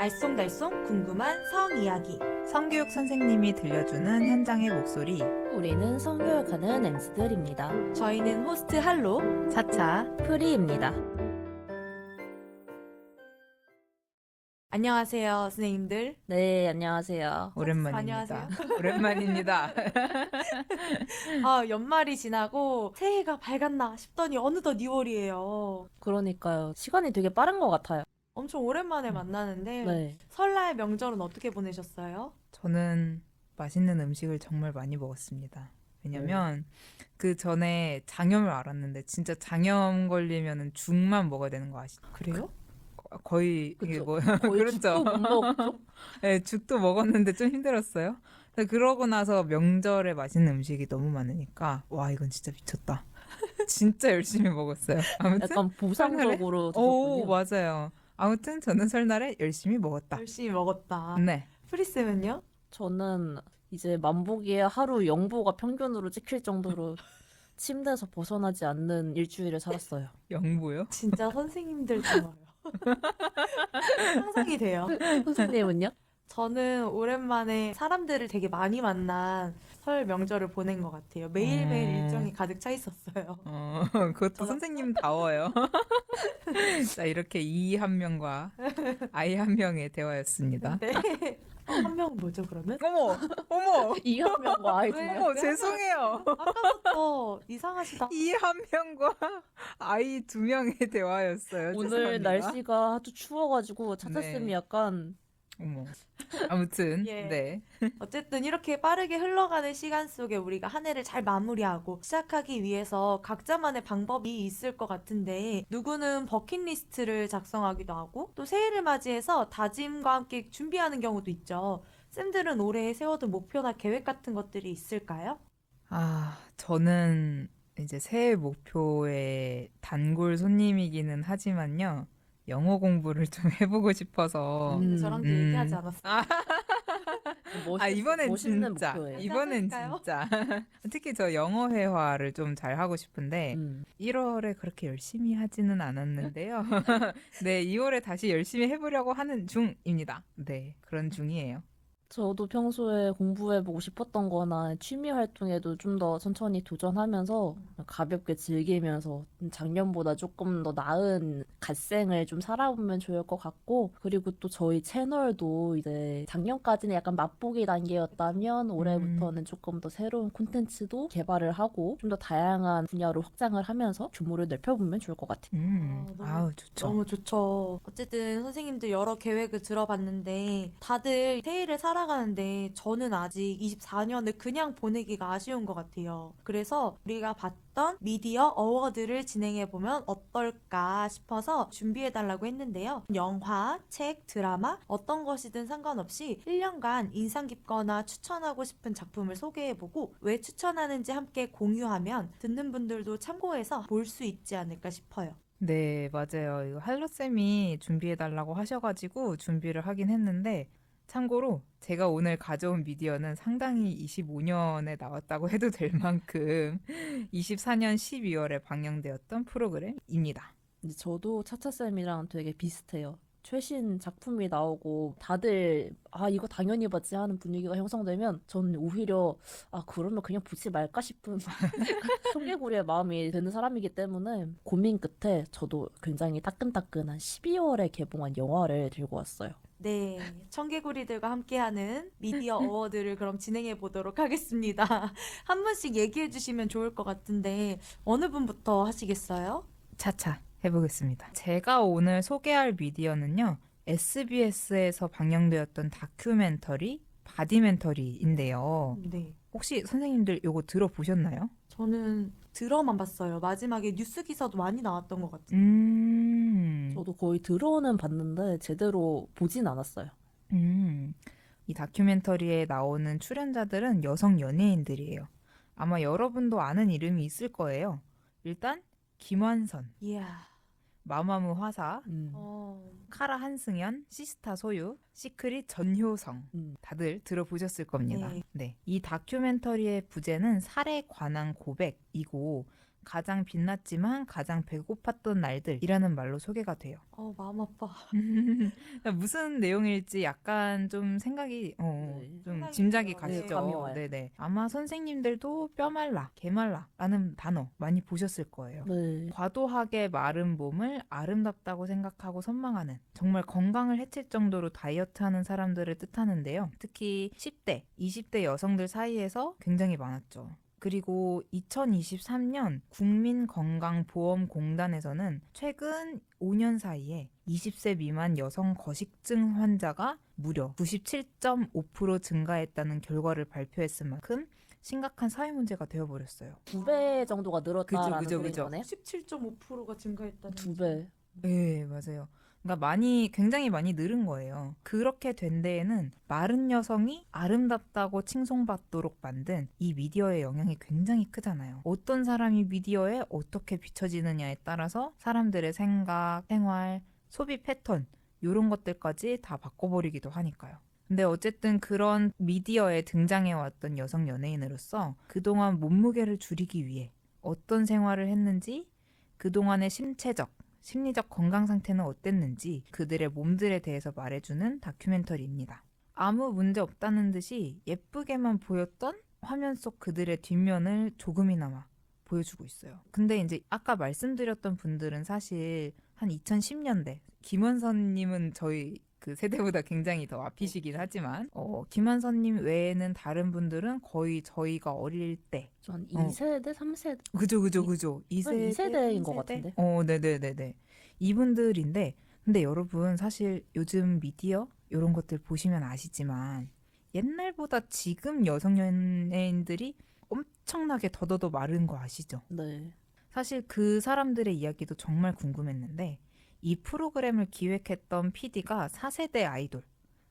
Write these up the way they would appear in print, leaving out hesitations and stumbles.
알쏭달쏭 궁금한 성 이야기. 성교육 선생님이 들려주는 현장의 목소리. 우리는 성교육하는 MC들입니다. 저희는 호스트 할로. 차차. 프리입니다. 안녕하세요, 선생님들. 네, 안녕하세요. 오랜만입니다. 안녕하세요. 오랜만입니다. 연말이 지나고 새해가 밝았나 싶더니 어느덧 2월이에요. 그러니까요. 시간이 되게 빠른 것 같아요. 엄청 오랜만에 만나는데 네. 설날 명절은 어떻게 보내셨어요? 저는 맛있는 음식을 정말 많이 먹었습니다. 왜냐면 그 전에 장염을 앓았는데 진짜 장염 걸리면은 죽만 먹어야 되는 거 아시죠? 그래요? 거의 이게 그쵸. 뭐 거의 그렇죠. 죽도 못 먹죠? 네, 죽도 먹었는데 좀 힘들었어요. 근데 그러고 나서 명절에 맛있는 음식이 너무 많으니까 와 이건 진짜 미쳤다. 진짜 열심히 먹었어요. 아무튼 약간 보상적으로 오 드셨군요. 맞아요. 아무튼 저는 설날에 열심히 먹었다. 열심히 먹었다. 네. 프리쌤은요? 저는 이제 만보기에 하루 영보가 평균으로 찍힐 정도로 침대에서 벗어나지 않는 일주일을 살았어요. 영보요? 진짜 선생님들 좋아요. 상상이 돼요. 선생님은요? 저는 오랜만에 사람들을 되게 많이 만난 설 명절을 보낸 것 같아요. 매일매일 일정이 가득 차 있었어요. 그것도 선생님다워요. 자, 이렇게 이 한 명과 아이 한 명의 대화였습니다. 네. 한 명은 뭐죠, 그러면? 어머, 이 한 명과 아이 두 명. 어머, 죄송해요. 아까부터 이상하시다. 이 한 명과 아이 두 명의 대화였어요. 오늘 죄송합니다. 날씨가 아주 추워가지고 차차쌤이 네. 약간 어머. 아무튼, 예. 네. 어쨌든 이렇게 빠르게 흘러가는 시간 속에 우리가 한 해를 잘 마무리하고 시작하기 위해서 각자만의 방법이 있을 것 같은데 누구는 버킷리스트를 작성하기도 하고 또 새해를 맞이해서 다짐과 함께 준비하는 경우도 있죠. 쌤들은 올해 세워둔 목표나 계획 같은 것들이 있을까요? 저는 이제 새해 목표의 단골 손님이기는 하지만요. 영어 공부를 좀 해보고 싶어서. 근데 저랑도 얘기하지 않았어요. 이번엔 멋있는 진짜. 목표예요. 이번엔 괜찮을까요? 진짜. 특히 저 영어 회화를 좀 잘 하고 싶은데, 음. 1월에 그렇게 열심히 하지는 않았는데요. 네, 2월에 다시 열심히 해보려고 하는 중입니다. 네, 그런 중이에요. 저도 평소에 공부해보고 싶었던 거나 취미 활동에도 좀 더 천천히 도전하면서 가볍게 즐기면서 작년보다 조금 더 나은 갓생을 좀 살아보면 좋을 것 같고, 그리고 또 저희 채널도 이제 작년까지는 약간 맛보기 단계였다면 올해부터는 조금 더 새로운 콘텐츠도 개발을 하고 좀 더 다양한 분야로 확장을 하면서 규모를 넓혀보면 좋을 것 같아요. 좋죠. 너무 좋죠. 어쨌든 선생님들 여러 계획을 들어봤는데 다들 새해를 살아가는데 저는 아직 24년을 그냥 보내기가 아쉬운 것 같아요. 그래서 우리가 봤던 미디어 어워드를 진행해보면 어떨까 싶어서 준비해달라고 했는데요. 영화, 책, 드라마 어떤 것이든 상관없이 1년간 인상 깊거나 추천하고 싶은 작품을 소개해보고 왜 추천하는지 함께 공유하면 듣는 분들도 참고해서 볼 수 있지 않을까 싶어요. 네, 맞아요. 이거 할로쌤이 준비해달라고 하셔가지고 준비를 하긴 했는데, 참고로 제가 오늘 가져온 미디어는 상당히 25년에 나왔다고 해도 될 만큼 24년 12월에 방영되었던 프로그램입니다. 이제 저도 차차쌤이랑 되게 비슷해요. 최신 작품이 나오고 다들 이거 당연히 봤지 하는 분위기가 형성되면 저는 오히려 그러면 그냥 보지 말까 싶은 청개구리의 마음이 드는 사람이기 때문에 고민 끝에 저도 굉장히 따끈따끈한 12월에 개봉한 영화를 들고 왔어요. 네, 청개구리들과 함께하는 미디어 어워드를 그럼 진행해 보도록 하겠습니다. 한 분씩 얘기해 주시면 좋을 것 같은데 어느 분부터 하시겠어요? 차차 해보겠습니다. 제가 오늘 소개할 미디어는요. SBS에서 방영되었던 다큐멘터리, 바디멘터리인데요. 네, 혹시 선생님들 이거 들어보셨나요? 저는 들어만 봤어요. 마지막에 뉴스 기사도 많이 나왔던 것 같아요. 저도 거의 들어는 봤는데 제대로 보진 않았어요. 이 다큐멘터리에 나오는 출연자들은 여성 연예인들이에요. 아마 여러분도 아는 이름이 있을 거예요. 일단 김완선, 이야, 마마무 화사, 카라 한승연, 시스타 소유, 시크릿 전효성 다들 들어보셨을 겁니다. 네. 네. 이 다큐멘터리의 부제는 살에 관한 고백이고 가장 빛났지만 가장 배고팠던 날들이라는 말로 소개가 돼요. 마음 아파. 무슨 내용일지 약간 좀 생각이 네. 좀 생각이 짐작이 들어요. 가시죠. 네, 감이 와요. 네네. 아마 선생님들도 뼈말라, 개말라라는 단어 많이 보셨을 거예요. 네. 과도하게 마른 몸을 아름답다고 생각하고 선망하는 정말 건강을 해칠 정도로 다이어트하는 사람들을 뜻하는데요. 특히 10대, 20대 여성들 사이에서 굉장히 많았죠. 그리고 2023년 국민건강보험공단에서는 최근 5년 사이에 20세 미만 여성 거식증 환자가 무려 97.5% 증가했다는 결과를 발표했을 만큼 심각한 사회 문제가 되어버렸어요. 2배 정도가 늘었다라는 그죠, 소리인 그죠. 거네. 17.5%가 증가했다는 2배. 네, 맞아요. 그러니까 굉장히 많이 늘은 거예요. 그렇게 된 데에는 마른 여성이 아름답다고 칭송받도록 만든 이 미디어의 영향이 굉장히 크잖아요. 어떤 사람이 미디어에 어떻게 비춰지느냐에 따라서 사람들의 생각, 생활, 소비 패턴 이런 것들까지 다 바꿔버리기도 하니까요. 근데 어쨌든 그런 미디어에 등장해왔던 여성 연예인으로서 그동안 몸무게를 줄이기 위해 어떤 생활을 했는지, 그동안의 신체적, 심리적 건강 상태는 어땠는지 그들의 몸들에 대해서 말해주는 다큐멘터리입니다. 아무 문제 없다는 듯이 예쁘게만 보였던 화면 속 그들의 뒷면을 조금이나마 보여주고 있어요. 근데 이제 아까 말씀드렸던 분들은 사실 한 2010년대, 김원선님은 저희 그 세대보다 굉장히 더 앞이시긴 하지만 김한선님 외에는 다른 분들은 거의 저희가 어릴 때 전 2세대, 3세대. 그죠 2세대 2세대인 것 같은데. 네네네네 이분들인데 근데 여러분 사실 요즘 미디어 이런 것들 보시면 아시지만 옛날보다 지금 여성 연예인들이 엄청나게 더더더 마른 거 아시죠? 네. 사실 그 사람들의 이야기도 정말 궁금했는데 이 프로그램을 기획했던 PD가 4세대 아이돌,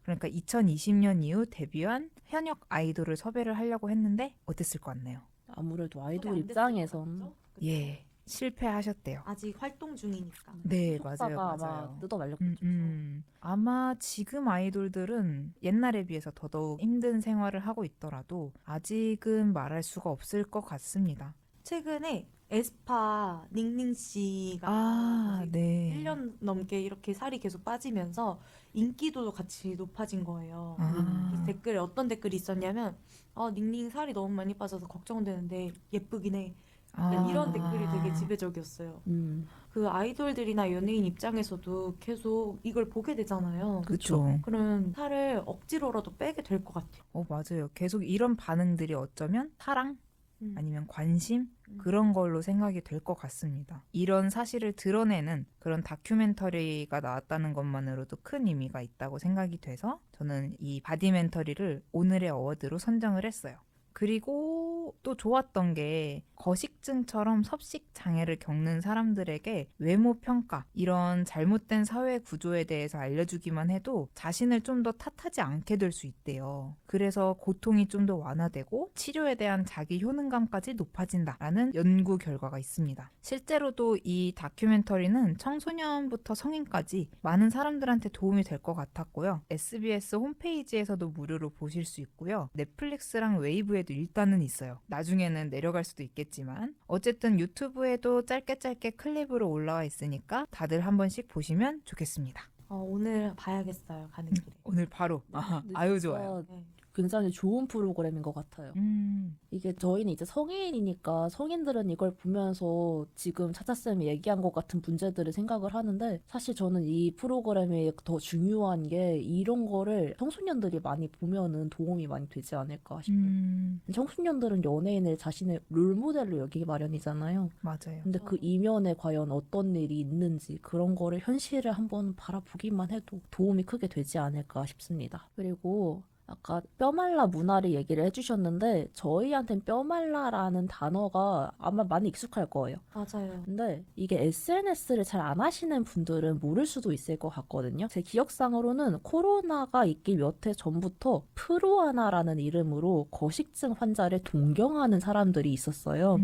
그러니까 2020년 이후 데뷔한 현역 아이돌을 섭외를 하려고 했는데 어땠을 것 같나요? 아무래도 아이돌 안 됐을 것 입장에선 같죠? 예, 실패하셨대요. 아직 활동 중이니까. 네, 속사가 맞아요. 아마 뜯어말렸겠죠. 아마 지금 아이돌들은 옛날에 비해서 더더욱 힘든 생활을 하고 있더라도 아직은 말할 수가 없을 것 같습니다. 최근에 에스파 닝닝 씨가 네. 1년 넘게 이렇게 살이 계속 빠지면서 인기도 같이 높아진 거예요. 아. 그래서 댓글에 어떤 댓글이 있었냐면 닝닝 살이 너무 많이 빠져서 걱정되는데 예쁘긴 해. 이런 댓글이 되게 지배적이었어요. 그 아이돌들이나 연예인 입장에서도 계속 이걸 보게 되잖아요. 그쵸. 그럼 살을 억지로라도 빼게 될 것 같아요. 맞아요. 계속 이런 반응들이 어쩌면 사랑? 음. 아니면 관심? 그런 걸로 생각이 될 것 같습니다. 이런 사실을 드러내는 그런 다큐멘터리가 나왔다는 것만으로도 큰 의미가 있다고 생각이 돼서 저는 이 바디멘터리를 오늘의 어워드로 선정을 했어요. 그리고 또 좋았던 게 거식증처럼 섭식 장애를 겪는 사람들에게 외모 평가, 이런 잘못된 사회 구조에 대해서 알려주기만 해도 자신을 좀 더 탓하지 않게 될 수 있대요. 그래서 고통이 좀 더 완화되고 치료에 대한 자기 효능감까지 높아진다라는 연구 결과가 있습니다. 실제로도 이 다큐멘터리는 청소년부터 성인까지 많은 사람들한테 도움이 될 것 같았고요. SBS 홈페이지에서도 무료로 보실 수 있고요. 넷플릭스랑 웨이브에도 일단은 있어요. 나중에는 내려갈 수도 있겠지만 어쨌든 유튜브에도 짧게 클립으로 올라와 있으니까 다들 한 번씩 보시면 좋겠습니다. 오늘 봐야겠어요. 가는 길에. 오늘 바로 근데 아유 진짜 좋아요. 네. 굉장히 좋은 프로그램인 것 같아요. 이게 저희는 이제 성인이니까 성인들은 이걸 보면서 지금 차차쌤이 얘기한 것 같은 문제들을 생각을 하는데 사실 저는 이 프로그램이 더 중요한 게 이런 거를 청소년들이 많이 보면은 도움이 많이 되지 않을까 싶어요. 청소년들은 연예인을 자신의 롤모델로 여기기 마련이잖아요. 맞아요. 근데 그 이면에 과연 어떤 일이 있는지 그런 거를 현실을 한번 바라보기만 해도 도움이 크게 되지 않을까 싶습니다. 그리고 아까 뼈말라 문화를 얘기를 해주셨는데 저희한텐 뼈말라라는 단어가 아마 많이 익숙할 거예요. 맞아요. 근데 이게 SNS를 잘 안 하시는 분들은 모를 수도 있을 것 같거든요. 제 기억상으로는 코로나가 있기 몇 해 전부터 프로아나라는 이름으로 거식증 환자를 동경하는 사람들이 있었어요.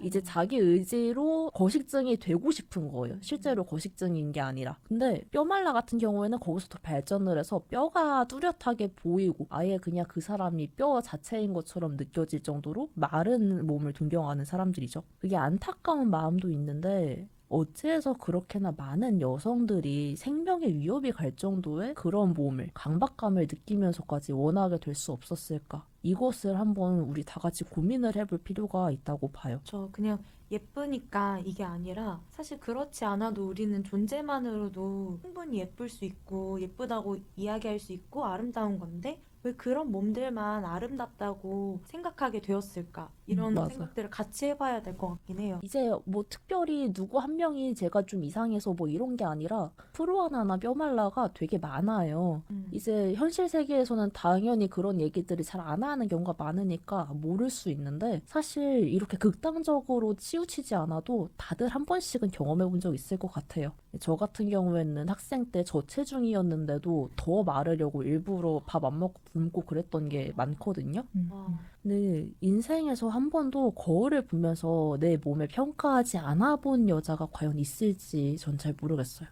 이제 자기 의지로 거식증이 되고 싶은 거예요. 실제로 거식증인 게 아니라. 근데 뼈말라 같은 경우에는 거기서 더 발전을 해서 뼈가 뚜렷하게 보이고 아예 그냥 그 사람이 뼈 자체인 것처럼 느껴질 정도로 마른 몸을 동경하는 사람들이죠. 그게 안타까운 마음도 있는데 어째서 그렇게나 많은 여성들이 생명의 위협이 갈 정도의 그런 몸을, 강박감을 느끼면서까지 원하게 될 수 없었을까? 이것을 한번 우리 다 같이 고민을 해볼 필요가 있다고 봐요. 저 그냥 예쁘니까 이게 아니라 사실 그렇지 않아도 우리는 존재만으로도 충분히 예쁠 수 있고 예쁘다고 이야기할 수 있고 아름다운 건데 왜 그런 몸들만 아름답다고 생각하게 되었을까? 이런 맞아요. 생각들을 같이 해봐야 될 것 같긴 해요. 이제 뭐 특별히 누구 한 명이 제가 좀 이상해서 뭐 이런 게 아니라 프로아나나 뼈말라가 되게 많아요. 이제 현실 세계에서는 당연히 그런 얘기들을 잘 안 하는 경우가 많으니까 모를 수 있는데 사실 이렇게 극단적으로 치우치지 않아도 다들 한 번씩은 경험해 본 적 있을 것 같아요. 저 같은 경우에는 학생 때 저체중이었는데도 더 마르려고 일부러 밥 안 먹고 굶고 그랬던 게 많거든요. 와, 네, 인생에서 한 번도 거울을 보면서 내 몸을 평가하지 않아 본 여자가 과연 있을지 전 잘 모르겠어요.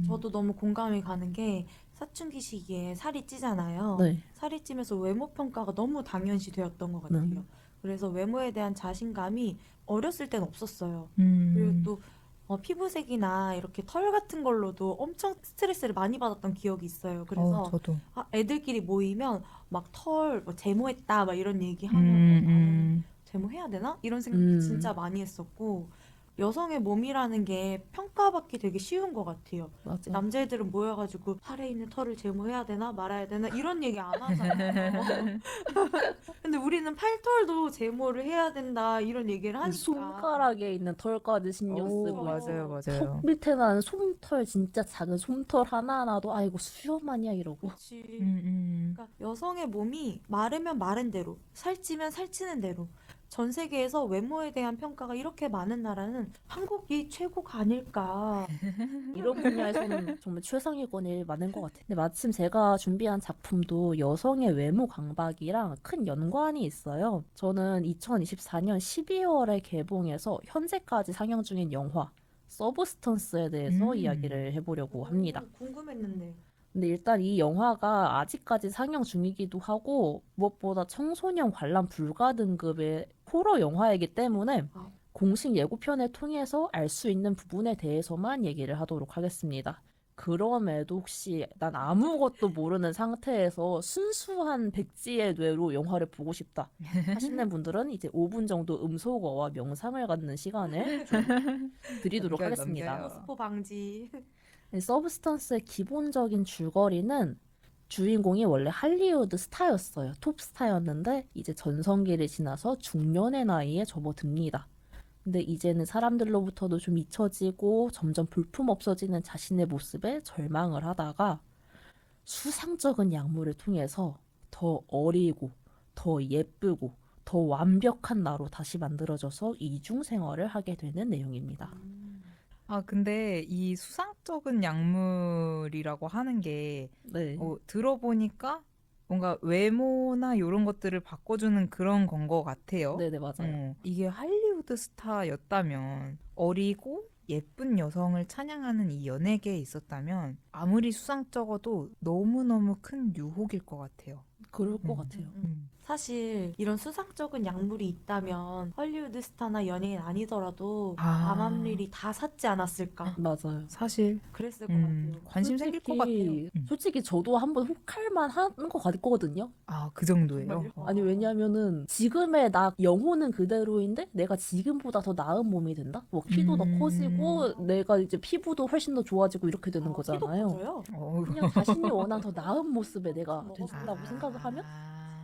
저도 너무 공감이 가는 게 사춘기 시기에 살이 찌잖아요. 네. 살이 찌면서 외모 평가가 너무 당연시 되었던 것 같아요. 네. 그래서 외모에 대한 자신감이 어렸을 땐 없었어요. 음. 그리고 또 피부색이나 이렇게 털 같은 걸로도 엄청 스트레스를 많이 받았던 기억이 있어요. 그래서 저도. 애들끼리 모이면 막 털 뭐 제모했다 막 이런 얘기 음, 하면 나는 음. 제모해야 되나? 이런 생각 음. 진짜 많이 했었고 여성의 몸이라는 게 평가받기 되게 쉬운 것 같아요. 맞아. 남자애들은 모여가지고 팔에 있는 털을 제모해야 되나 말아야 되나 이런 얘기 안 하잖아요. 근데 우리는 팔털도 제모를 해야 된다 이런 얘기를 하니까 손가락에 있는 털까지 신경 오, 쓰고 맞아요, 맞아요. 턱 밑에 나는 솜털 진짜 작은 솜털 하나하나도 아이고 수염만이야 이러고. 그렇지. 음. 그러니까 여성의 몸이 마르면 마른 대로, 살찌면 살찌는 대로 전 세계에서 외모에 대한 평가가 이렇게 많은 나라는 한국이 최고가 아닐까. 이런 분야에서는 정말 최상위권이 많은 것 같아요. 근데 마침 제가 준비한 작품도 여성의 외모 강박이랑 큰 연관이 있어요. 저는 2024년 12월에 개봉해서 현재까지 상영 중인 영화 서브스턴스에 대해서 이야기를 해보려고 합니다. 궁금했는데. 근데 일단 이 영화가 아직까지 상영 중이기도 하고 무엇보다 청소년 관람 불가 등급의 호러 영화이기 때문에 아. 공식 예고편을 통해서 알 수 있는 부분에 대해서만 얘기를 하도록 하겠습니다. 그럼에도 혹시 난 아무것도 모르는 상태에서 순수한 백지의 뇌로 영화를 보고 싶다 하시는 분들은 이제 5분 정도 음소거와 명상을 갖는 시간을 좀 드리도록 넘겨요, 하겠습니다. 넘겨요. 스포 방지. 서브스턴스의 기본적인 줄거리는 주인공이 원래 할리우드 스타였어요. 톱스타였는데 이제 전성기를 지나서 중년의 나이에 접어듭니다. 근데 이제는 사람들로부터도 좀 잊혀지고 점점 볼품없어지는 자신의 모습에 절망을 하다가 수상쩍은 약물을 통해서 더 어리고 더 예쁘고 더 완벽한 나로 다시 만들어져서 이중 생활을 하게 되는 내용입니다. 근데 이 수상쩍은 약물이라고 하는 게 네. 들어보니까 뭔가 외모나 이런 것들을 바꿔주는 그런 건 것 같아요. 네네, 맞아요. 이게 할리우드 스타였다면 어리고 예쁜 여성을 찬양하는 이 연예계에 있었다면 아무리 수상쩍어도 너무너무 큰 유혹일 것 같아요. 그럴 것 같아요. 사실 이런 수상쩍은 약물이 있다면 헐리우드 스타나 연예인 아니더라도 아. 암암리리 다 샀지 않았을까. 맞아요. 사실 그랬을 것 같아요. 관심 생길 것 같아요. 솔직히 저도 한번 혹할만 하는 것 같거든요. 그 정도예요. 정말요? 아니 왜냐면은 지금의 나 영혼은 그대로인데 내가 지금보다 더 나은 몸이 된다? 뭐 키도 더 커지고 내가 이제 피부도 훨씬 더 좋아지고 이렇게 되는 피도 거잖아요. 커져요? 어우. 그냥 자신이 원한 더 나은 모습에 내가 된다고 아. 생각을 하면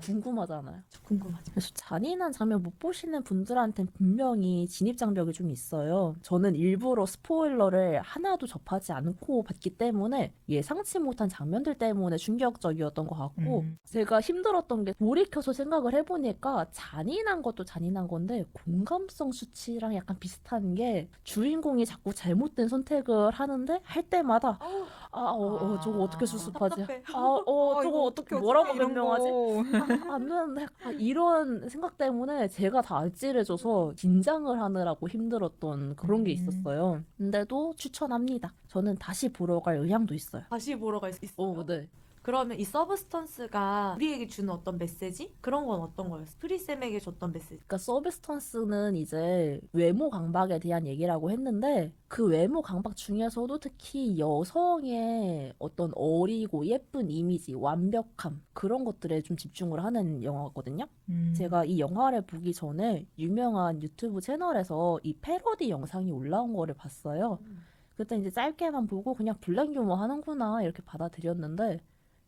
궁금하잖아요. 저 궁금하죠. 그래서 잔인한 장면 못 보시는 분들한테는 분명히 진입장벽이 좀 있어요. 저는 일부러 스포일러를 하나도 접하지 않고 봤기 때문에 예상치 못한 장면들 때문에 충격적이었던 것 같고 제가 힘들었던 게 돌이켜서 생각을 해보니까 잔인한 것도 잔인한 건데 공감성 수치랑 약간 비슷한 게 주인공이 자꾸 잘못된 선택을 하는데 할 때마다 저거 어떻게 수습하지? 답답해. 저거 어떻게 뭐라고 이런 변명하지? 거. 안 되는데 이런 생각 때문에 제가 다 알찔해져서 긴장을 하느라고 힘들었던 그런 게 있었어요. 근데도 추천합니다. 저는 다시 보러 갈 의향도 있어요. 다시 보러 갈 수 있어요. 네. 그러면 이 서브스턴스가 우리에게 주는 어떤 메시지? 그런 건 어떤 거였어? 프리쌤에게 줬던 메시지. 그러니까 서브스턴스는 이제 외모 강박에 대한 얘기라고 했는데 그 외모 강박 중에서도 특히 여성의 어떤 어리고 예쁜 이미지, 완벽함 그런 것들에 좀 집중을 하는 영화거든요. 제가 이 영화를 보기 전에 유명한 유튜브 채널에서 이 패러디 영상이 올라온 거를 봤어요. 그때 이제 짧게만 보고 그냥 블랙 유머 하는구나 이렇게 받아들였는데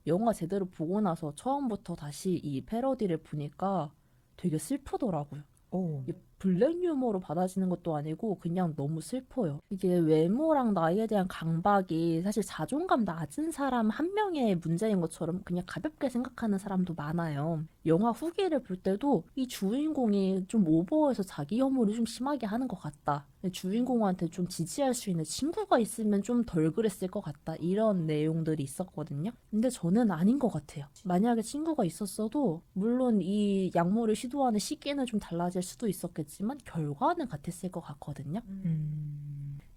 영화 제대로 보고 나서 처음부터 다시 이 패러디를 보니까 되게 슬프더라고요. 오. 이게 블랙 유머로 받아지는 것도 아니고 그냥 너무 슬퍼요. 이게 외모랑 나이에 대한 강박이 사실 자존감 낮은 사람 한 명의 문제인 것처럼 그냥 가볍게 생각하는 사람도 많아요. 영화 후기를 볼 때도 이 주인공이 좀 오버해서 자기 혐오를 좀 심하게 하는 것 같다. 주인공한테 좀 지지할 수 있는 친구가 있으면 좀 덜 그랬을 것 같다. 이런 내용들이 있었거든요. 근데 저는 아닌 것 같아요. 만약에 친구가 있었어도 물론 이 약물을 시도하는 시기는 좀 달라질 수도 있었겠지만 결과는 같았을 것 같거든요.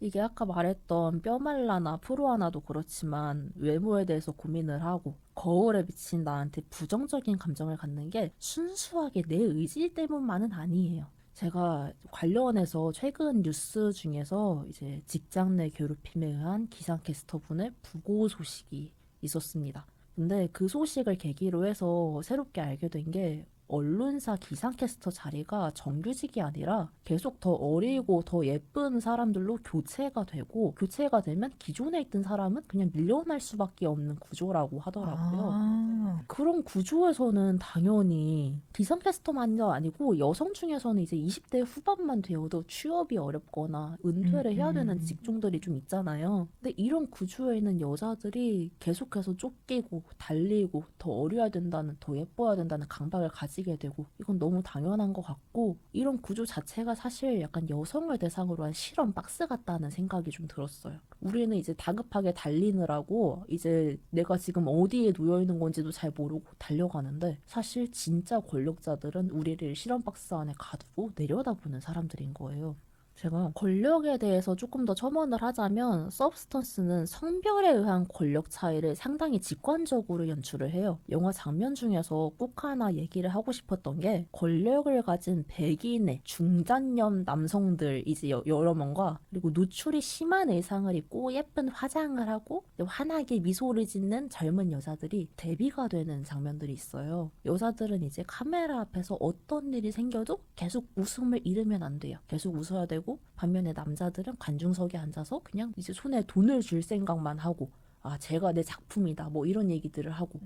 이게 아까 말했던 뼈말라나 프로아나도 그렇지만 외모에 대해서 고민을 하고 거울에 비친 나한테 부정적인 감정을 갖는 게 순수하게 내 의지 때문만은 아니에요. 제가 관련해서 최근 뉴스 중에서 이제 직장 내 괴롭힘에 의한 기상캐스터분의 부고 소식이 있었습니다. 근데 그 소식을 계기로 해서 새롭게 알게 된 게 언론사 기상캐스터 자리가 정규직이 아니라 계속 더 어리고 더 예쁜 사람들로 교체가 되고 교체가 되면 기존에 있던 사람은 그냥 밀려날 수밖에 없는 구조라고 하더라고요. 그런 구조에서는 당연히 기상캐스터만이 아니고 여성 중에서는 이제 20대 후반만 되어도 취업이 어렵거나 은퇴를 해야 되는 직종들이 좀 있잖아요. 근데 이런 구조에 있는 여자들이 계속해서 쫓기고 달리고 더 어려야 된다는 더 예뻐야 된다는 강박을 가지게 되고 이건 너무 당연한 것 같고 이런 구조 자체가 사실 약간 여성을 대상으로 한 실험 박스 같다는 생각이 좀 들었어요. 우리는 이제 다급하게 달리느라고 이제 내가 지금 어디에 놓여 있는 건지도 잘 모르고 달려가는데 사실 진짜 권력자들은 우리를 실험 박스 안에 가두고 내려다보는 사람들인 거예요. 제가 권력에 대해서 조금 더 첨언을 하자면 서브스턴스는 성별에 의한 권력 차이를 상당히 직관적으로 연출을 해요. 영화 장면 중에서 꼭 하나 얘기를 하고 싶었던 게 권력을 가진 백인의 중장년 남성들 이제 여러 명과 그리고 노출이 심한 의상을 입고 예쁜 화장을 하고 환하게 미소를 짓는 젊은 여자들이 대비가 되는 장면들이 있어요. 여자들은 이제 카메라 앞에서 어떤 일이 생겨도 계속 웃음을 잃으면 안 돼요. 계속 웃어야 되고 반면에 남자들은 관중석에 앉아서 그냥 이제 손에 돈을 줄 생각만 하고 아 제가 내 작품이다 뭐 이런 얘기들을 하고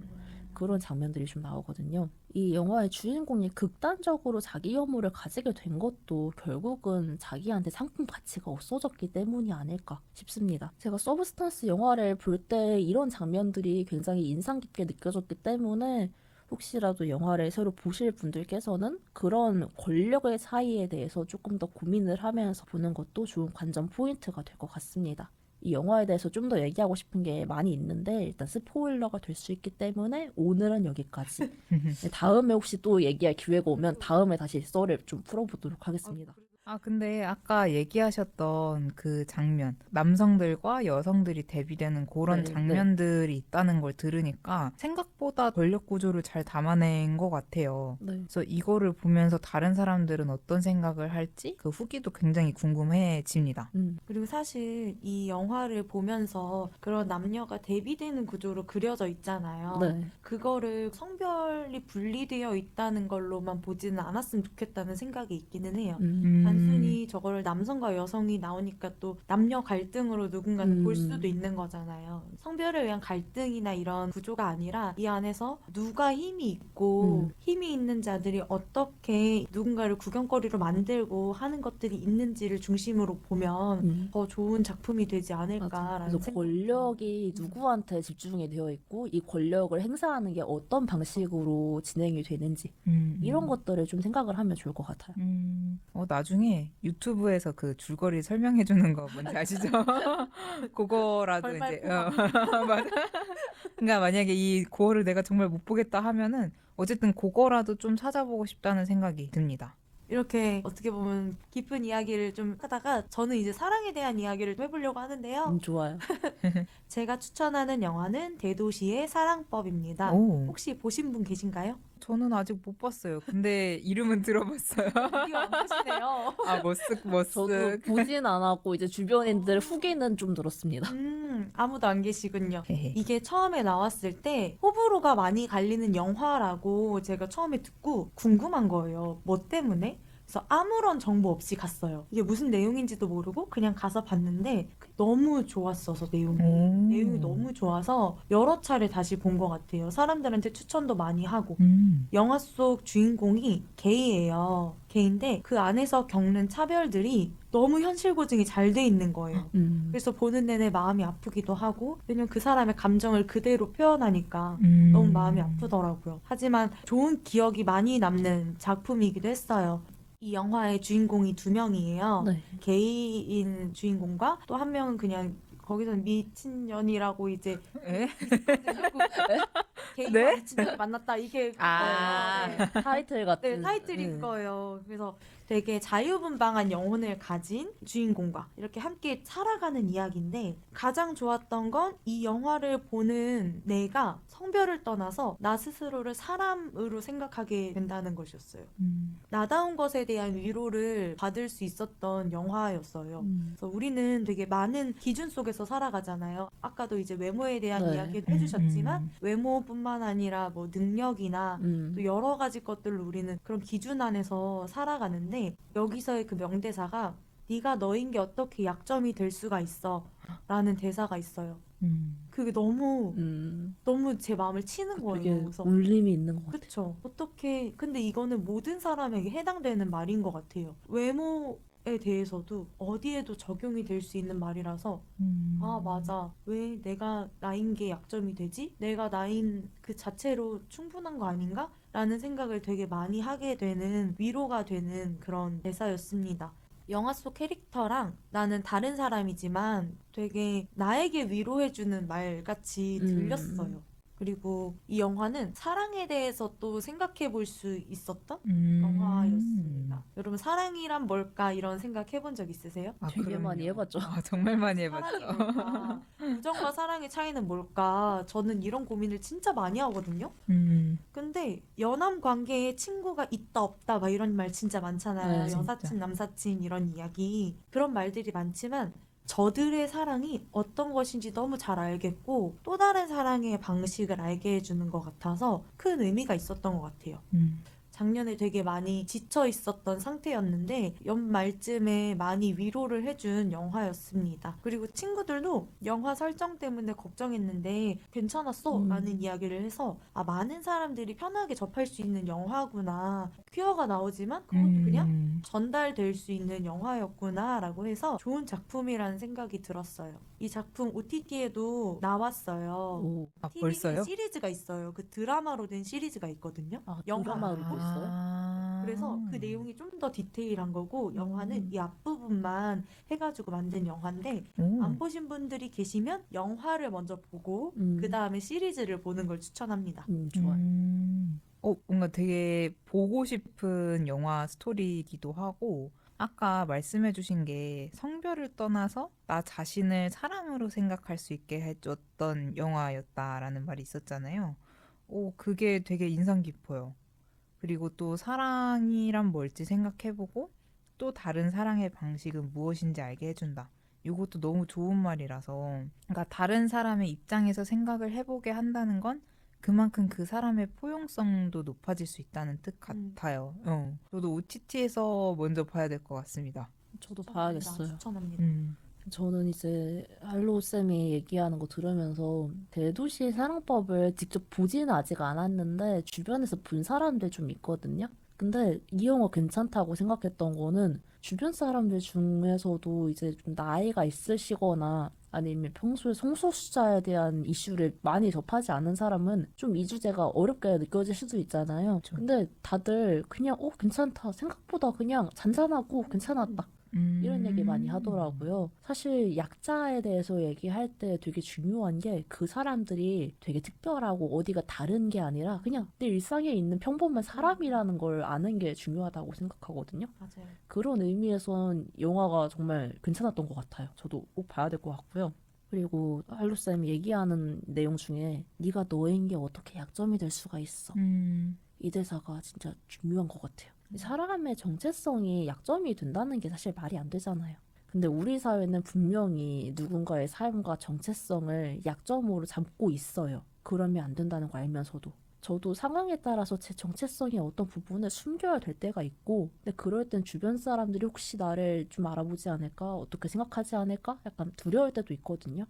그런 장면들이 좀 나오거든요. 이 영화의 주인공이 극단적으로 자기 혐오를 가지게 된 것도 결국은 자기한테 상품 가치가 없어졌기 때문이 아닐까 싶습니다. 제가 서브스턴스 영화를 볼 때 이런 장면들이 굉장히 인상 깊게 느껴졌기 때문에 혹시라도 영화를 새로 보실 분들께서는 그런 권력의 차이에 대해서 조금 더 고민을 하면서 보는 것도 좋은 관전 포인트가 될 것 같습니다. 이 영화에 대해서 좀 더 얘기하고 싶은 게 많이 있는데 일단 스포일러가 될 수 있기 때문에 오늘은 여기까지. 다음에 혹시 또 얘기할 기회가 오면 다음에 다시 썰을 좀 풀어보도록 하겠습니다. 근데 아까 얘기하셨던 그 장면, 남성들과 여성들이 대비되는 그런 네, 장면들이 있다는 걸 들으니까 생각보다 권력 구조를 잘 담아낸 것 같아요. 네. 그래서 이거를 보면서 다른 사람들은 어떤 생각을 할지 그 후기도 굉장히 궁금해집니다. 그리고 사실 이 영화를 보면서 그런 남녀가 대비되는 구조로 그려져 있잖아요. 네. 그거를 성별이 분리되어 있다는 걸로만 보지는 않았으면 좋겠다는 생각이 있기는 해요. 단순히 저거를 남성과 여성이 나오니까 또 남녀 갈등으로 누군가는 볼 수도 있는 거잖아요. 성별에 의한 갈등이나 이런 구조가 아니라 이 안에서 누가 힘이 있고 힘이 있는 자들이 어떻게 누군가를 구경거리로 만들고 하는 것들이 있는지를 중심으로 보면 더 좋은 작품이 되지 않을까라는 그래서 생각. 권력이 누구한테 집중이 되어 있고 이 권력을 행사하는 게 어떤 방식으로 진행이 되는지 이런 것들을 좀 생각을 하면 좋을 것 같아요. 나중에 유튜브에서 그 줄거리 설명해 주는 거 뭔지 아시죠? 그거라도 이제 맞아. 그러니까 만약에 이 고어를 내가 정말 못 보겠다 하면은 어쨌든 그거라도 좀 찾아보고 싶다는 생각이 듭니다. 이렇게 어떻게 보면 깊은 이야기를 좀 하다가 저는 이제 사랑에 대한 이야기를 좀 해보려고 하는데요. 좋아요. 제가 추천하는 영화는 대도시의 사랑법입니다. 오, 혹시 보신 분 계신가요? 저는 아직 못 봤어요. 근데 이름은 들어봤어요. 드디어 안 보시네요. 아, 머쓱, 저도 머쓱. 보진 않았고 이제 주변인들 후기는 좀 들었습니다. 아무도 안 계시군요. 헤헤. 이게 처음에 나왔을 때 호불호가 많이 갈리는 영화라고 제가 처음에 듣고 궁금한 거예요. 뭐 때문에? 그래서 아무런 정보 없이 갔어요. 이게 무슨 내용인지도 모르고 그냥 가서 봤는데 너무 좋았어서 내용이 너무 좋아서 여러 차례 다시 본 것 같아요. 사람들한테 추천도 많이 하고. 영화 속 주인공이 게이예요. 게이인데 그 안에서 겪는 차별들이 너무 현실 고증이 잘 돼 있는 거예요. 그래서 보는 내내 마음이 아프기도 하고 왜냐면 그 사람의 감정을 그대로 표현하니까 너무 마음이 아프더라고요. 하지만 좋은 기억이 많이 남는 작품이기도 했어요. 이 영화의 주인공이 두 명이에요. 네. 게이인 주인공과 또 한 명은 그냥 거기서는 미친년이라고 이제 에? 게이와 네? 미친년이 만났다 이게 아. 그거예요. 네. 타이틀 같은. 네, 타이틀일 거예요. 그래서 되게 자유분방한 영혼을 가진 주인공과 이렇게 함께 살아가는 이야기인데 가장 좋았던 건 이 영화를 보는 내가 성별을 떠나서 나 스스로를 사람으로 생각하게 된다는 것이었어요. 나다운 것에 대한 위로를 받을 수 있었던 영화였어요. 그래서 우리는 되게 많은 기준 속에서 살아가잖아요. 아까도 이제 외모에 대한 네. 이야기를 해주셨지만 외모뿐만 아니라 뭐 능력이나 또 여러 가지 것들로 우리는 그런 기준 안에서 살아가는데 여기서의 그 명대사가 네가 너인 게 어떻게 약점이 될 수가 있어 라는 대사가 있어요. 그게 너무 너무 제 마음을 치는 되게 거예요. 그래서 울림이 있는 것 같아요. 그쵸. 어떻게 근데 이거는 모든 사람에게 해당되는 말인 것 같아요. 외모에 대해서도 어디에도 적용이 될 수 있는 말이라서 아, 맞아. 왜 내가 나인 게 약점이 되지? 내가 나인 그 자체로 충분한 거 아닌가? 라는 생각을 되게 많이 하게 되는 위로가 되는 그런 대사였습니다. 영화 속 캐릭터랑 나는 다른 사람이지만 되게 나에게 위로해주는 말 같이 들렸어요. 그리고 이 영화는 사랑에 대해서 또 생각해 볼 수 있었던 영화였습니다. 여러분, 사랑이란 뭘까? 이런 생각 해본 적 있으세요? 아, 되게 그럼요. 많이 해봤죠. 아, 정말 많이 사랑이 해봤죠. 뭘까? 우정과 사랑의 차이는 뭘까? 저는 이런 고민을 진짜 많이 하거든요. 근데 연함 관계에 친구가 있다 없다 막 이런 말 진짜 많잖아요. 네, 여사친, 진짜. 남사친 이런 이야기. 그런 말들이 많지만 저들의 사랑이 어떤 것인지 너무 잘 알겠고 또 다른 사랑의 방식을 알게 해주는 것 같아서 큰 의미가 있었던 것 같아요. 작년에 되게 많이 지쳐 있었던 상태였는데 연말쯤에 많이 위로를 해준 영화였습니다. 그리고 친구들도 영화 설정 때문에 걱정했는데 괜찮았어 라는 이야기를 해서 아, 많은 사람들이 편하게 접할 수 있는 영화구나. 퀴어가 나오지만 그것도 그냥 전달될 수 있는 영화였구나 라고 해서 좋은 작품이라는 생각이 들었어요. 이 작품 OTT에도 나왔어요. 오. 아, TV 벌써요? 시리즈가 있어요. 그 드라마로 된 시리즈가 있거든요. 아, 영화 드라마로 말고. 있어요? 그래서 그 내용이 좀 더 디테일한 거고 영화는 이 앞부분만 해가지고 만든 영화인데 오. 안 보신 분들이 계시면 영화를 먼저 보고 그 다음에 시리즈를 보는 걸 추천합니다. 좋아요. 뭔가 되게 보고 싶은 영화 스토리이기도 하고, 아까 말씀해주신 게 성별을 떠나서 나 자신을 사람으로 생각할 수 있게 해줬던 영화였다라는 말이 있었잖아요. 그게 되게 인상 깊어요. 그리고 또 사랑이란 뭘지 생각해보고, 또 다른 사랑의 방식은 무엇인지 알게 해준다. 이것도 너무 좋은 말이라서, 그러니까 다른 사람의 입장에서 생각을 해보게 한다는 건 그만큼 그 사람의 포용성도 높아질 수 있다는 뜻 같아요. 저도 OTT에서 먼저 봐야 될 것 같습니다. 저도 봐야겠어요. 추천합니다. 저는 이제 할로우 쌤이 얘기하는 거 들으면서 대도시의 사랑법을 직접 보지는 아직 않았는데 주변에서 본 사람들 좀 있거든요. 근데 이 영화 괜찮다고 생각했던 거는 주변 사람들 중에서도 이제 좀 나이가 있으시거나 아니면 평소에 성소수자에 대한 이슈를 많이 접하지 않은 사람은 좀 이 주제가 어렵게 느껴질 수도 있잖아요. 근데 다들 그냥 괜찮다. 생각보다 그냥 잔잔하고 괜찮았다. 이런 얘기 많이 하더라고요. 사실 약자에 대해서 얘기할 때 되게 중요한 게 그 사람들이 되게 특별하고 어디가 다른 게 아니라 그냥 내 일상에 있는 평범한 사람이라는 걸 아는 게 중요하다고 생각하거든요. 맞아요. 그런 의미에선 영화가 정말 괜찮았던 것 같아요. 저도 꼭 봐야 될 것 같고요. 그리고 할로쌤이 얘기하는 내용 중에 네가 너인 게 어떻게 약점이 될 수가 있어. 이 대사가 진짜 중요한 것 같아요. 사람의 정체성이 약점이 된다는 게 사실 말이 안 되잖아요. 근데 우리 사회는 분명히 누군가의 삶과 정체성을 약점으로 삼고 있어요. 그러면 안 된다는 거 알면서도. 저도 상황에 따라서 제 정체성의 어떤 부분을 숨겨야 될 때가 있고, 근데 그럴 땐 주변 사람들이 혹시 나를 좀 알아보지 않을까? 어떻게 생각하지 않을까? 약간 두려울 때도 있거든요.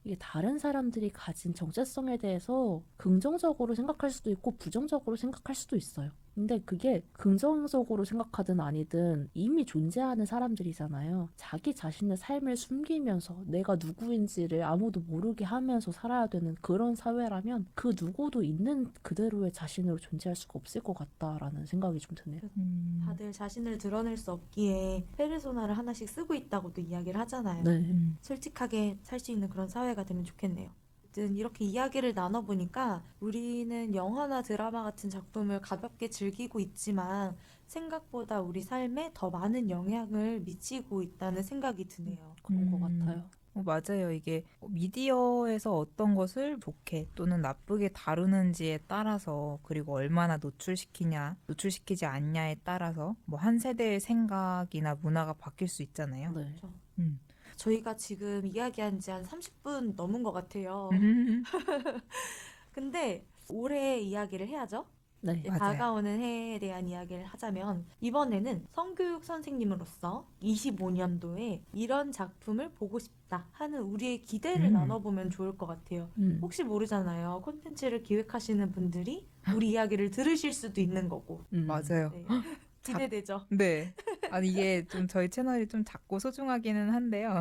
이게 다른 사람들이 가진 정체성에 대해서 긍정적으로 생각할 수도 있고 부정적으로 생각할 수도 있어요. 근데 그게 긍정적으로 생각하든 아니든 이미 존재하는 사람들이잖아요. 자기 자신의 삶을 숨기면서 내가 누구인지를 아무도 모르게 하면서 살아야 되는 그런 사회라면 그 누구도 있는 그대로의 자신으로 존재할 수가 없을 것 같다라는 생각이 좀 드네요. 다들 자신을 드러낼 수 없기에 페르소나를 하나씩 쓰고 있다고도 이야기를 하잖아요. 네. 솔직하게 살 수 있는 그런 사회가 되면 좋겠네요. 어쨌든 이렇게 이야기를 나눠보니까 우리는 영화나 드라마 같은 작품을 가볍게 즐기고 있지만 생각보다 우리 삶에 더 많은 영향을 미치고 있다는 생각이 드네요. 그런 것 같아요. 맞아요. 이게 미디어에서 어떤 것을 좋게 또는 나쁘게 다루는지에 따라서 그리고 얼마나 노출시키냐, 노출시키지 않냐에 따라서 뭐 한 세대의 생각이나 문화가 바뀔 수 있잖아요. 네. 음. 저희가 지금 이야기한 지 한 30분 넘은 것 같아요. 근데 올해 이야기를 해야죠. 네. 이제 맞아요. 다가오는 해에 대한 이야기를 하자면 이번에는 성교육 선생님으로서 25년도에 이런 작품을 보고 싶다 하는 우리의 기대를 나눠보면 좋을 것 같아요. 혹시 모르잖아요. 콘텐츠를 기획하시는 분들이 우리 이야기를 들으실 수도 있는 거고. 맞아요. 네. 기대되죠? 네. 아니, 이게 좀 저희 채널이 좀 작고 소중하기는 한데요.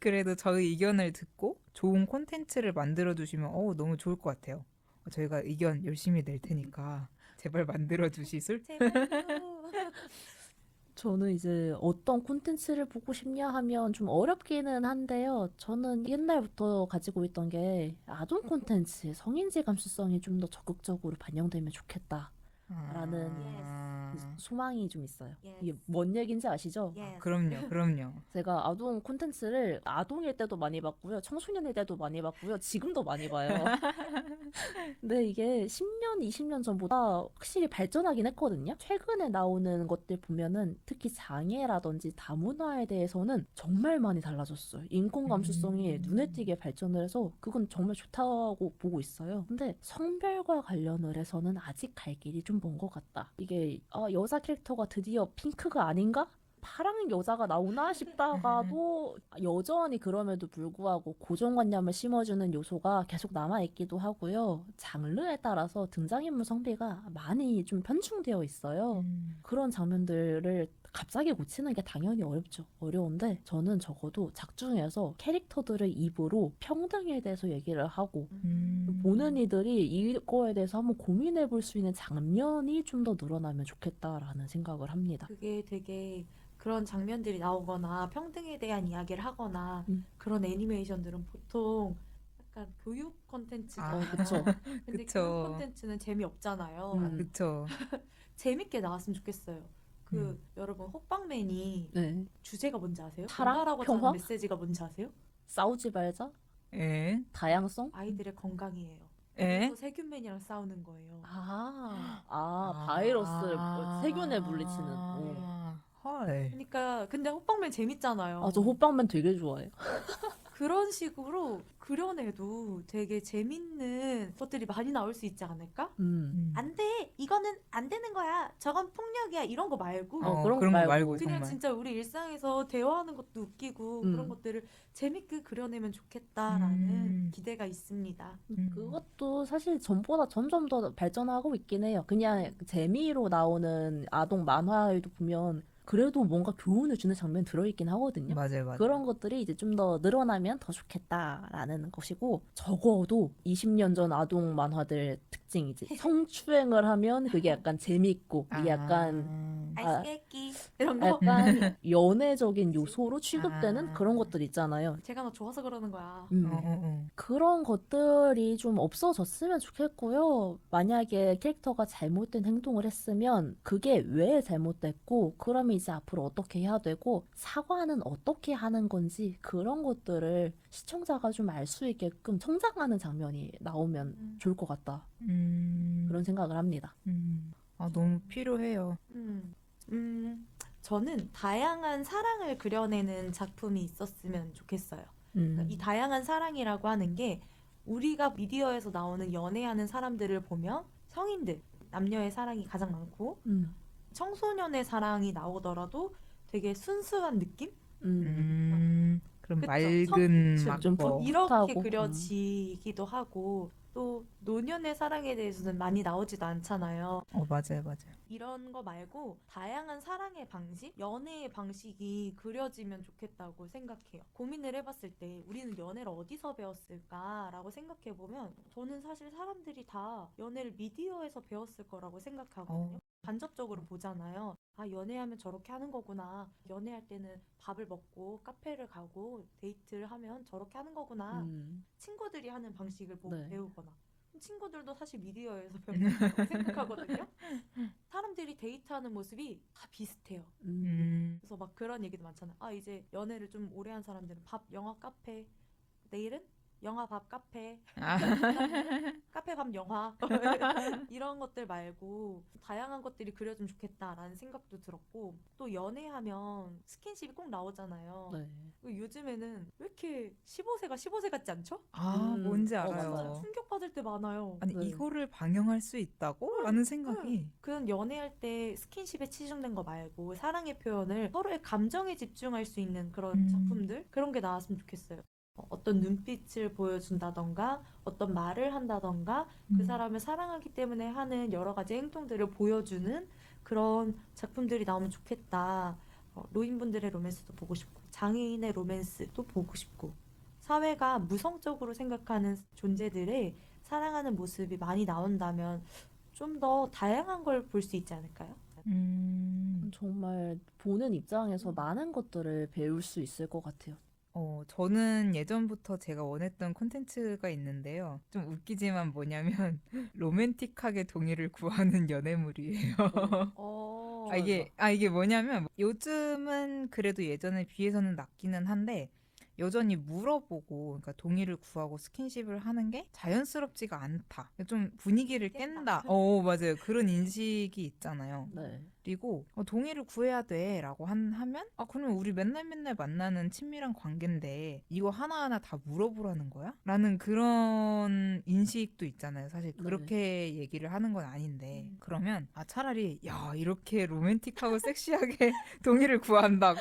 그래도 저희 의견을 듣고 좋은 콘텐츠를 만들어주시면 너무 좋을 것 같아요. 저희가 의견 열심히 낼 테니까 제발 만들어주시술? 제발요. 저는 이제 어떤 콘텐츠를 보고 싶냐 하면 좀 어렵기는 한데요. 저는 옛날부터 가지고 있던 게 아동 콘텐츠, 성인지 감수성이 좀 더 적극적으로 반영되면 좋겠다. 라는 소망이 좀 있어요. Yes. 이게 뭔 얘기인지 아시죠? Yes. 그럼요. 제가 아동 콘텐츠를 아동일 때도 많이 봤고요. 청소년일 때도 많이 봤고요. 지금도 많이 봐요. 근데 이게 10년, 20년 전보다 확실히 발전하긴 했거든요. 최근에 나오는 것들 보면은 특히 장애라든지 다문화에 대해서는 정말 많이 달라졌어요. 인권 감수성이 눈에 띄게 발전을 해서 그건 정말 좋다고 보고 있어요. 근데 성별과 관련을 해서는 아직 갈 길이 좀 먼 것 같다. 이게 여자 캐릭터가 드디어 핑크가 아닌가? 파랑 여자가 나오나 싶다가도 여전히 그럼에도 불구하고 고정관념을 심어주는 요소가 계속 남아있기도 하고요. 장르에 따라서 등장인물 성비가 많이 좀 편중되어 있어요. 그런 장면들을 갑자기 고치는 게 당연히 어려운데 저는 적어도 작중에서 캐릭터들의 입으로 평등에 대해서 얘기를 하고 보는 이들이 이거에 대해서 한번 고민해 볼 수 있는 장면이 좀 더 늘어나면 좋겠다라는 생각을 합니다. 그게 되게 그런 장면들이 나오거나 평등에 대한 이야기를 하거나 그런 애니메이션들은 보통 약간 교육 콘텐츠잖아요. 그쵸. 근데 그쵸. 교육 콘텐츠는 재미없잖아요. 그쵸. 재밌게 나왔으면 좋겠어요. 여러분 호빵맨이 네. 주제가 뭔지 아세요? 사랑? 뭔가라고 평화? 하는 메시지가 뭔지 아세요? 싸우지 말자? 에? 다양성? 아이들의 건강이에요. 에? 그래서 세균맨이랑 싸우는 거예요. 바이러스를 세균에 물리치는. 헐. 그러니까 근데 호빵맨 재밌잖아요. 저 호빵맨 되게 좋아해요. 그런 식으로 그려내도 되게 재밌는 것들이 많이 나올 수 있지 않을까? 안 돼! 이거는 안 되는 거야! 저건 폭력이야! 이런 거 말고 그런 거 거 말고 그냥 정말. 진짜 우리 일상에서 대화하는 것도 웃기고 그런 것들을 재밌게 그려내면 좋겠다라는 기대가 있습니다. 그것도 사실 전보다 점점 더 발전하고 있긴 해요. 그냥 재미로 나오는 아동 만화에도 보면 그래도 뭔가 교훈을 주는 장면 들어있긴 하거든요. 맞아요. 그런 것들이 이제 좀 더 늘어나면 더 좋겠다라는 것이고 적어도 20년 전 아동 만화들 특징이지. 성추행을 하면 그게 약간 재밌고 이게 약간 아이스케이키 이런 거. 약간 연애적인 요소로 취급되는 그런 것들 있잖아요. 제가 너 좋아서 그러는 거야. 그런 것들이 좀 없어졌으면 좋겠고요. 만약에 캐릭터가 잘못된 행동을 했으면 그게 왜 잘못됐고, 그러면 이제 앞으로 어떻게 해야 되고, 사과는 어떻게 하는 건지 그런 것들을 시청자가 좀 알 수 있게끔 성장하는 장면이 나오면 좋을 것 같다. 그런 생각을 합니다. 너무 필요해요. 저는 다양한 사랑을 그려내는 작품이 있었으면 좋겠어요. 이 다양한 사랑이라고 하는 게 우리가 미디어에서 나오는 연애하는 사람들을 보면 성인들, 남녀의 사랑이 가장 많고 청소년의 사랑이 나오더라도 되게 순수한 느낌? 그럼 그쵸? 맑은 좀 막 이렇게 하고. 그려지기도 하고 또 노년의 사랑에 대해서는 많이 나오지도 않잖아요. 맞아요, 맞아요. 이런 거 말고 다양한 사랑의 방식, 연애의 방식이 그려지면 좋겠다고 생각해요. 고민을 해봤을 때 우리는 연애를 어디서 배웠을까라고 생각해보면 저는 사실 사람들이 다 연애를 미디어에서 배웠을 거라고 생각하거든요. 간접적으로 보잖아요. 아, 연애하면 저렇게 하는 거구나. 연애할 때는 밥을 먹고 카페를 가고 데이트를 하면 저렇게 하는 거구나. 친구들이 하는 방식을 보고 네. 배우거나. 친구들도 사실 미디어에서 배운 거라고 생각하거든요. 사람들이 데이트하는 모습이 다 비슷해요. 그래서 막 그런 얘기도 많잖아요. 아, 이제 연애를 좀 오래 한 사람들은 밥, 영화, 카페. 내일은 영화, 밥, 카페. 카페, 밥, 영화. 이런 것들 말고 다양한 것들이 그려주면 좋겠다라는 생각도 들었고, 또 연애하면 스킨십이 꼭 나오잖아요. 네. 요즘에는 왜 이렇게 15세가 15세 같지 않죠? 뭔지 맞아요. 알아요. 충격받을 때 많아요. 아니, 네. 이거를 방영할 수 있다고? 라는 생각이. 그건 연애할 때 스킨십에 치중된 거 말고 사랑의 표현을 서로의 감정에 집중할 수 있는 그런 작품들, 그런 게 나왔으면 좋겠어요. 어떤 눈빛을 보여준다던가 어떤 말을 한다던가 그 사람을 사랑하기 때문에 하는 여러 가지 행동들을 보여주는 그런 작품들이 나오면 좋겠다. 노인분들의 로맨스도 보고 싶고 장애인의 로맨스도 보고 싶고, 사회가 무성적으로 생각하는 존재들의 사랑하는 모습이 많이 나온다면 좀 더 다양한 걸 볼 수 있지 않을까요? 정말 보는 입장에서 많은 것들을 배울 수 있을 것 같아요. 저는 예전부터 제가 원했던 콘텐츠가 있는데요. 좀 웃기지만 뭐냐면 로맨틱하게 동의를 구하는 연애물이에요. 이게 뭐냐면 요즘은 그래도 예전에 비해서는 낫기는 한데 여전히 물어보고, 그러니까 동의를 구하고 스킨십을 하는 게 자연스럽지가 않다. 좀 분위기를 깬다. 맞아요. 그런 인식이 있잖아요. 네. 그리고 동의를 구해야 돼라고 하면 그러면 우리 맨날 만나는 친밀한 관계인데 이거 하나하나 다 물어보라는 거야? 라는 그런 인식도 있잖아요. 사실 그렇게 얘기를 하는 건 아닌데, 그러면 차라리 야, 이렇게 로맨틱하고 섹시하게 동의를 구한다고?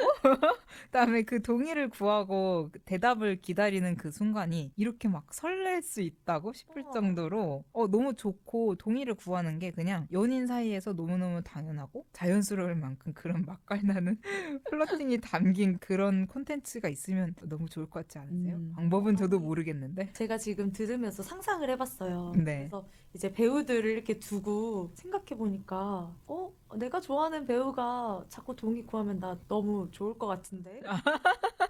그다음에 그 동의를 구하고 대답을 기다리는 그 순간이 이렇게 막 설렐 수 있다고 싶을 정도로 너무 좋고, 동의를 구하는 게 그냥 연인 사이에서 너무너무 당연하고 자연스러울 만큼 그런 맛깔나는 플러팅이 담긴 그런 콘텐츠가 있으면 너무 좋을 것 같지 않으세요? 방법은 저도 모르겠는데. 제가 지금 들으면서 상상을 해봤어요. 네. 그래서 이제 배우들을 이렇게 두고 생각해보니까 내가 좋아하는 배우가 자꾸 동의 구하면 나 너무 좋을 것 같은데?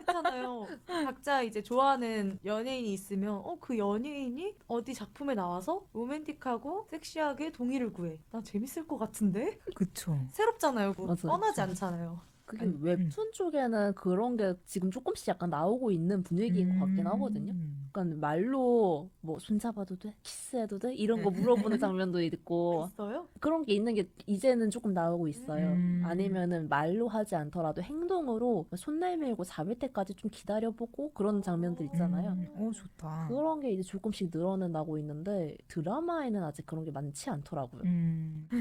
그렇잖아요. 각자 이제 좋아하는 연예인이 있으면 그 연예인이 어디 작품에 나와서 로맨틱하고 섹시하게 동의를 구해. 나 재밌을 것 같은데? 그쵸. 새롭잖아요. 그거. 맞아요. 뻔하지 않잖아요. 그게 웹툰 쪽에는 그런 게 지금 조금씩 약간 나오고 있는 분위기인 것 같긴 하거든요. 약간 말로 뭐 손잡아도 돼? 키스해도 돼? 이런 거 물어보는 장면도 있고, 있어요? 그런 게 있는 게 이제는 조금 나오고 있어요. 아니면은 말로 하지 않더라도 행동으로 손 내밀고 잡을 때까지 좀 기다려보고 그런 장면들 있잖아요. 좋다. 그런 게 이제 조금씩 늘어나고 있는데 드라마에는 아직 그런 게 많지 않더라고요.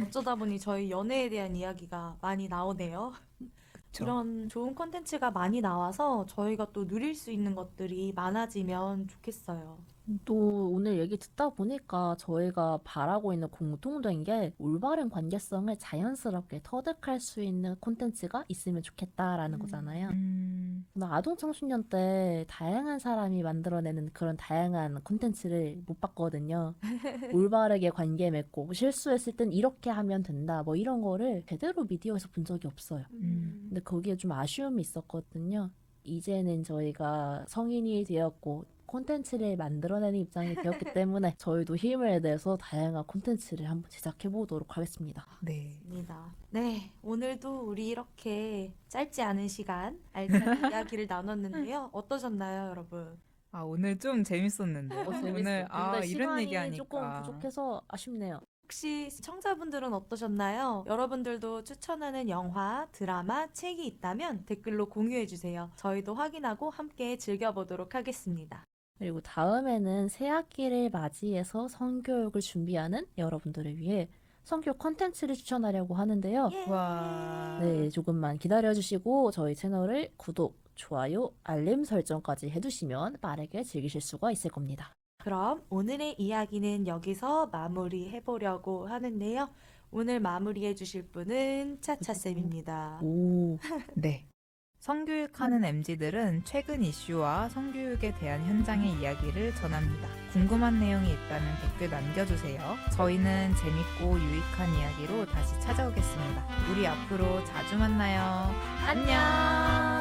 어쩌다 보니 저희 연애에 대한 이야기가 많이 나오네요. 그쵸. 이런 좋은 콘텐츠가 많이 나와서 저희가 또 누릴 수 있는 것들이 많아지면 좋겠어요. 또 오늘 얘기 듣다 보니까 저희가 바라고 있는 공통된 게 올바른 관계성을 자연스럽게 터득할 수 있는 콘텐츠가 있으면 좋겠다라는 거잖아요. 아동 청소년 때 다양한 사람이 만들어내는 그런 다양한 콘텐츠를 못 봤거든요. 올바르게 관계 맺고 실수했을 땐 이렇게 하면 된다. 뭐 이런 거를 제대로 미디어에서 본 적이 없어요. 근데 거기에 좀 아쉬움이 있었거든요. 이제는 저희가 성인이 되었고 콘텐츠를 만들어내는 입장이 되었기 때문에 저희도 힘을 내서 다양한 콘텐츠를 한번 제작해 보도록 하겠습니다. 네. 입니다. 네, 오늘도 우리 이렇게 짧지 않은 시간 알찬 이야기를 나눴는데요. 어떠셨나요, 여러분? 아, 오늘 좀 재밌었는데. 재밌어요. 오늘 근데 이런 얘기 시간이 조금 하니까. 부족해서 아쉽네요. 혹시 시청자분들은 어떠셨나요? 여러분들도 추천하는 영화, 드라마, 책이 있다면 댓글로 공유해주세요. 저희도 확인하고 함께 즐겨보도록 하겠습니다. 그리고 다음에는 새 학기를 맞이해서 성교육을 준비하는 여러분들을 위해 성교육 컨텐츠를 추천하려고 하는데요. 예. 와. 네, 조금만 기다려주시고 저희 채널을 구독, 좋아요, 알림 설정까지 해두시면 빠르게 즐기실 수가 있을 겁니다. 그럼 오늘의 이야기는 여기서 마무리해보려고 하는데요. 오늘 마무리해주실 분은 차차쌤입니다. 오, 네. 성교육하는 MZ들은 최근 이슈와 성교육에 대한 현장의 이야기를 전합니다. 궁금한 내용이 있다면 댓글 남겨주세요. 저희는 재밌고 유익한 이야기로 다시 찾아오겠습니다. 우리 앞으로 자주 만나요. 안녕!